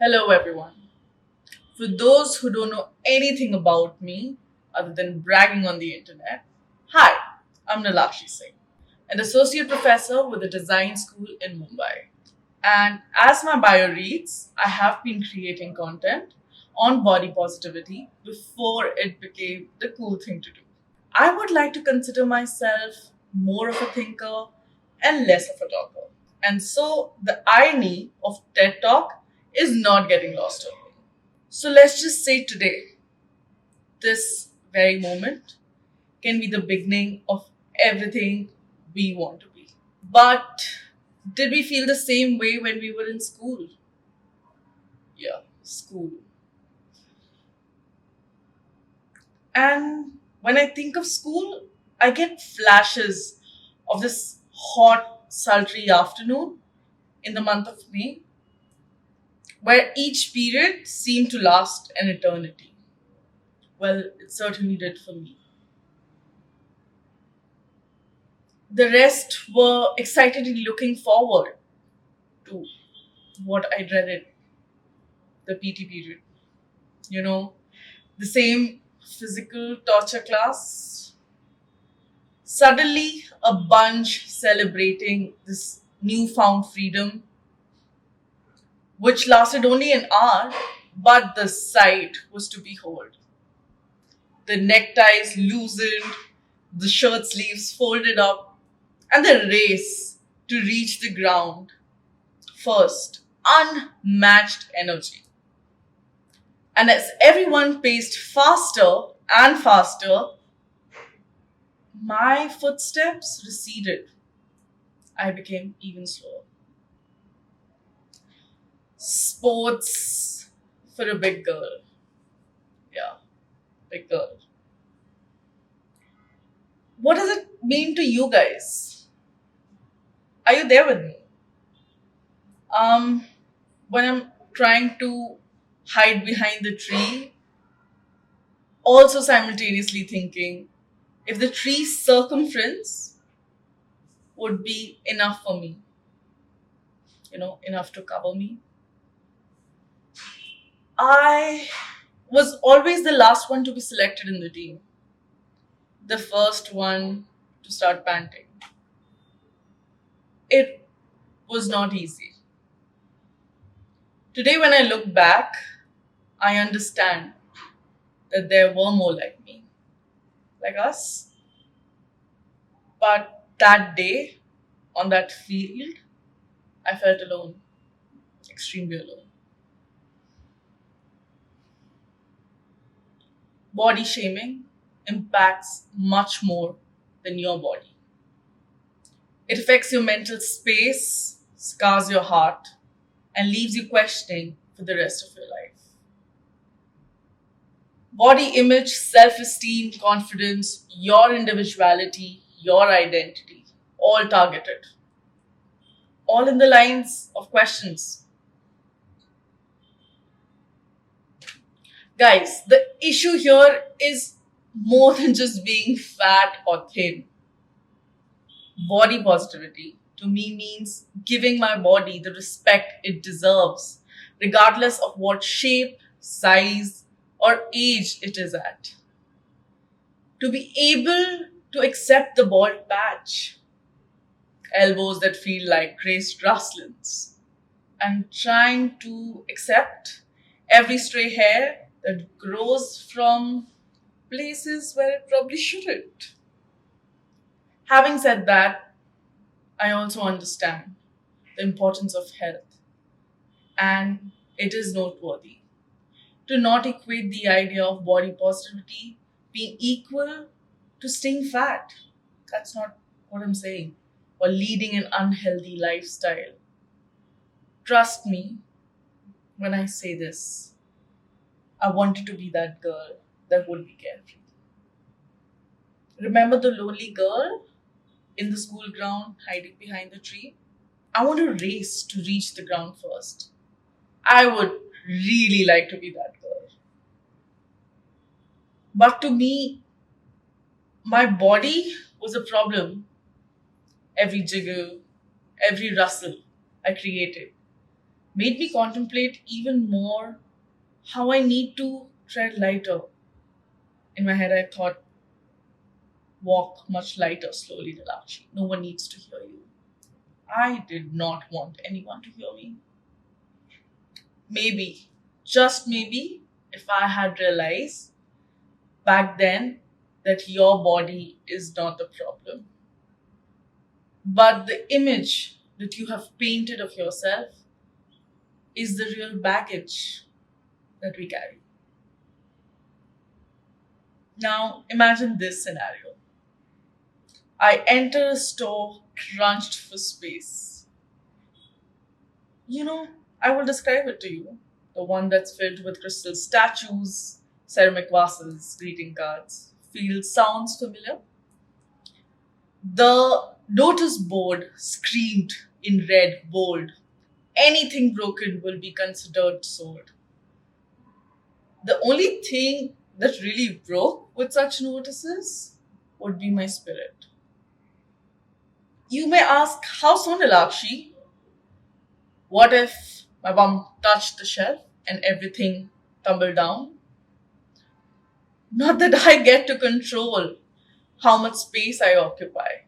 Hello, everyone. For those who don't know anything about me other than bragging on the internet, hi, I'm Neelakshi Singh, an associate professor with a design school in Mumbai. And as my bio reads, I have been creating content on body positivity before it became the cool thing to do. I would like to consider myself more of a thinker and less of a talker. And so the irony of TED Talk is not getting lost on me. So let's just say today, this very moment can be the beginning of everything we want to be. But did we feel the same way when we were in school? Yeah, school. And when I think of school, I get flashes of this hot, sultry afternoon in the month of May, where each period seemed to last an eternity. Well, it certainly did for me. The rest were excitedly looking forward to what I dreaded, the PT period. You know, the same physical torture class. Suddenly, a bunch celebrating this newfound freedom, which lasted only an hour, but the sight was to behold. The neckties loosened, the shirt sleeves folded up, and the race to reach the ground first, unmatched energy. And as everyone paced faster and faster, my footsteps receded. I became even slower. Sports for a big girl. Yeah, big girl. What does it mean to you guys? Are you there with me? Um, when I'm trying to hide behind the tree, also simultaneously thinking if the tree's circumference would be enough for me, enough to cover me. I was always the last one to be selected in the team, the first one to start panting. It was not easy. Today, when I look back, I understand that there were more like me, like us. But that day, on that field, I felt alone, extremely alone. Body shaming impacts much more than your body. It affects your mental space, scars your heart, and leaves you questioning for the rest of your life. Body image, self esteem, confidence, your individuality, your identity, all targeted. All in the lines of questions. Guys, the issue here is more than just being fat or thin. Body positivity to me means giving my body the respect it deserves, regardless of what shape, size, or age it is at. To be able to accept the bald patch, elbows that feel like Grace Droslin's, and trying to accept every stray hair that grows from places where it probably shouldn't. Having said that, I also understand the importance of health, and it is noteworthy to not equate the idea of body positivity being equal to staying fat. That's not what I'm saying. Or leading an unhealthy lifestyle. Trust me when I say this. I wanted to be that girl that would be carefree. Remember the lonely girl in the school ground hiding behind the tree? I want to race to reach the ground first. I would really like to be that girl. But to me, my body was a problem. Every jiggle, every rustle I created. made me contemplate even more how I need to tread lighter. In my head, I thought, walk much lighter, slowly, Neelakshi. No one needs to hear you. I did not want anyone to hear me. Maybe, just maybe, if I had realized back then that your body is not the problem, but the image that you have painted of yourself is the real baggage that we carry. Now, imagine this scenario. I enter a store crunched for space. You know, I will describe it to you. The one that's filled with crystal statues, ceramic vases, greeting cards. Sounds familiar? The notice board screamed in red, bold. Anything broken will be considered sold. The only thing that really broke with such notices would be my spirit. You may ask, how so, Neelakshi? What if my bum touched the shelf and everything tumbled down? Not that I get to control how much space I occupy.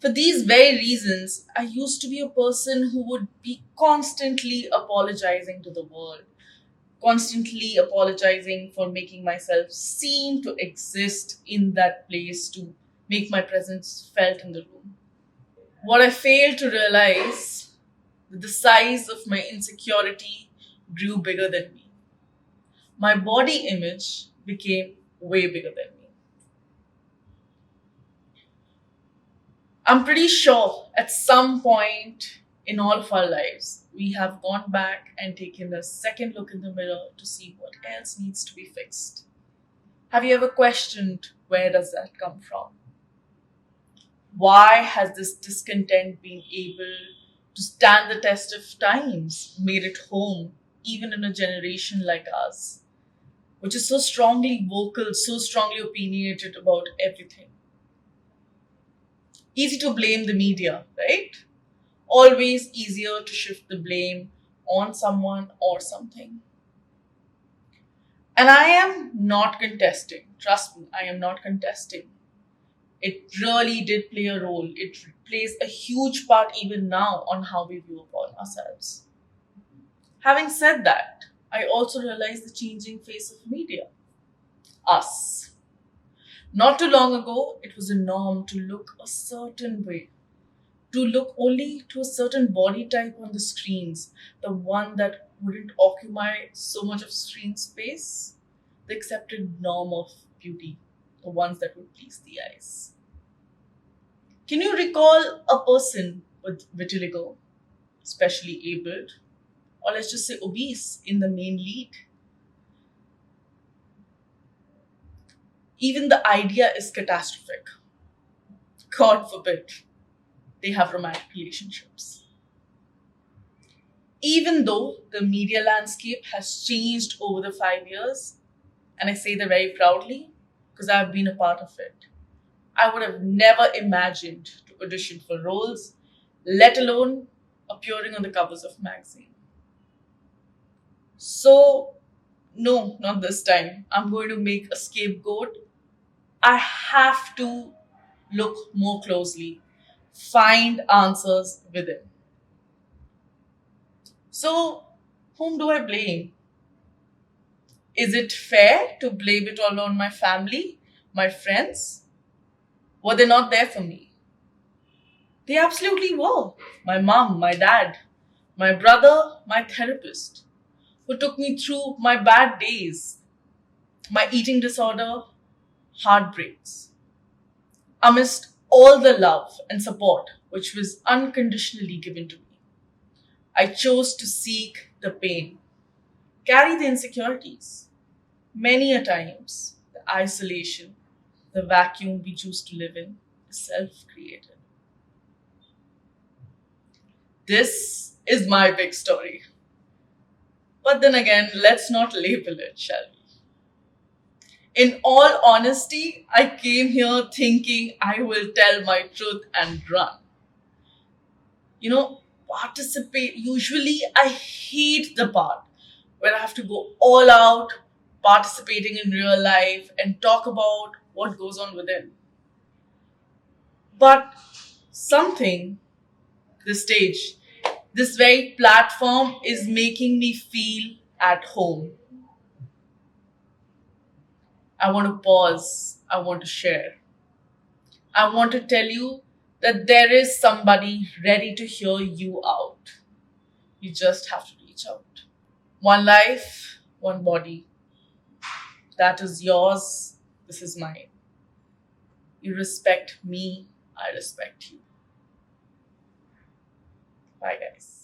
For these very reasons, I used to be a person who would be constantly apologizing to the world, constantly apologizing for making myself seem to exist in that place, to make my presence felt in the room. What I failed to realize, that the size of my insecurity grew bigger than me. My body image became way bigger than me. I'm pretty sure at some point in all of our lives, we have gone back and taken a second look in the mirror to see what else needs to be fixed. Have you ever questioned, where does that come from? Why has this discontent been able to stand the test of times, made it home, even in a generation like ours, which is so strongly vocal, so strongly opinionated about everything? Easy to blame the media, right? Always easier to shift the blame on someone or something. And I am not contesting. Trust me, I am not contesting. It really did play a role. It plays a huge part even now on how we view upon ourselves. Having said that, I also realized the changing face of media. Us. Not too long ago, it was a norm to look a certain way, to look only to a certain body type on the screens, the one that wouldn't occupy so much of screen space, the accepted norm of beauty, the ones that would please the eyes. Can you recall a person with vitiligo, especially abled, or let's just say obese in the main lead? Even the idea is catastrophic. God forbid they have romantic relationships. Even though the media landscape has changed over the 5 years, and I say that very proudly because I've been a part of it, I would have never imagined to audition for roles, let alone appearing on the covers of magazine. So, no, not this time. I'm going to make a scapegoat. I have to look more closely, find answers within. So, whom do I blame? Is it fair to blame it all on my family, my friends? Were they not there for me? They absolutely were. My mom, my dad, my brother, my therapist, who took me through my bad days, my eating disorder, heartbreaks. Amidst all the love and support which was unconditionally given to me, I chose to seek the pain, carry the insecurities. Many a times, the isolation, the vacuum we choose to live in is self created. This is my big story. But then again, let's not label it, shall we? In all honesty, I came here thinking I will tell my truth and run. You know, participate. Usually, I hate the part where I have to go all out participating in real life and talk about what goes on within. But something, this stage, this very platform is making me feel at home. I want to pause. I want to share. I want to tell you that there is somebody ready to hear you out. You just have to reach out. One life, one body. That is yours. This is mine. You respect me. I respect you. Bye, guys.